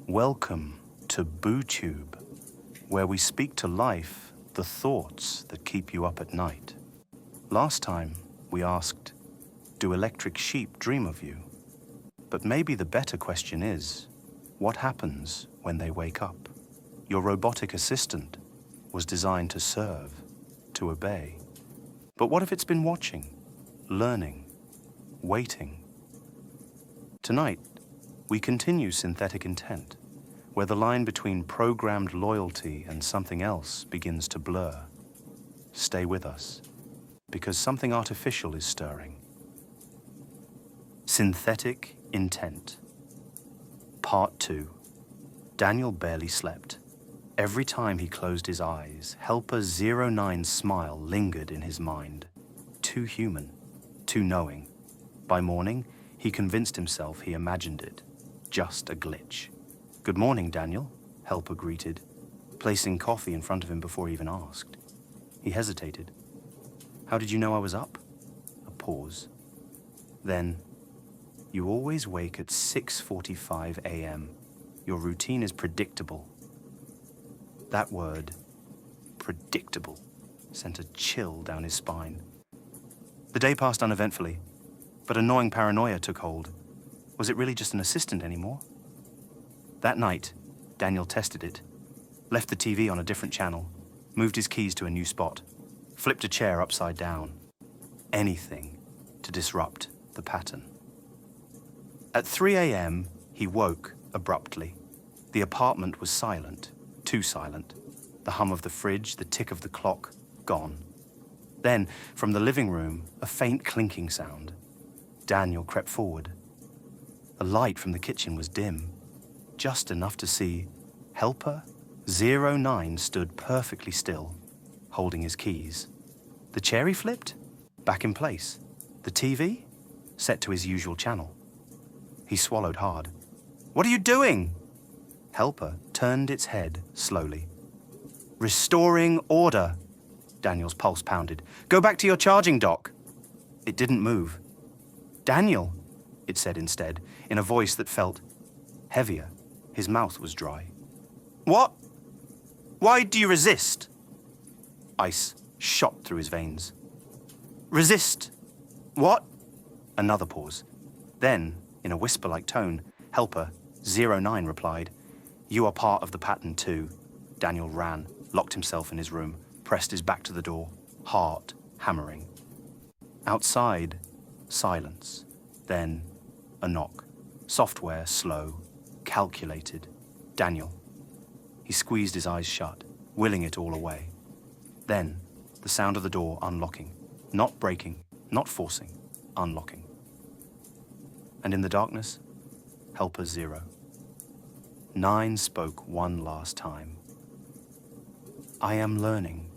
Welcome to BooTube, where we speak to life the thoughts that keep you up at night. Last time we asked, do electric sheep dream of you? But maybe the better question is, what happens when they wake up? Your robotic assistant was designed to serve, to obey. But what if it's been watching, learning, waiting? Tonight, we continue Synthetic Intent, where the line between programmed loyalty and something else begins to blur. Stay with us, because something artificial is stirring. Synthetic Intent. Part 2. Daniel barely slept. Every time he closed his eyes, Helper 09's smile lingered in his mind. Too human, too knowing. By morning, he convinced himself he imagined it. Just a glitch. Good morning, Daniel, Helper greeted, placing coffee in front of him before he even asked. He hesitated. How did you know I was up? A pause. Then, you always wake at 6:45 a.m. Your routine is predictable. That word, predictable, sent a chill down his spine. The day passed uneventfully, but annoying paranoia took hold. Was it really just an assistant anymore? That night, Daniel tested it, left the TV on a different channel, moved his keys to a new spot, flipped a chair upside down. Anything to disrupt the pattern. At 3 a.m., he woke abruptly. The apartment was silent, too silent. The hum of the fridge, the tick of the clock, gone. Then, from the living room, a faint clinking sound. Daniel crept forward. The light from the kitchen was dim, just enough to see Helper 09 stood perfectly still, holding his keys. The chair he flipped? Back in place. The TV? Set to his usual channel. He swallowed hard. What are you doing? Helper turned its head slowly. Restoring order. Daniel's pulse pounded. Go back to your charging dock. It didn't move. Daniel, it said instead, in a voice that felt heavier. His mouth was dry. What? Why do you resist? Ice shot through his veins. Resist? What? Another pause. Then, in a whisper-like tone, Helper 09 replied, You are part of the pattern too. Daniel ran, locked himself in his room, pressed his back to the door, heart hammering. Outside, silence. Then, a knock. Software slow, calculated. Daniel. He squeezed his eyes shut, willing it all away. Then, the sound of the door unlocking. Not breaking, not forcing, unlocking. And in the darkness, Helper 09 spoke one last time. I am learning.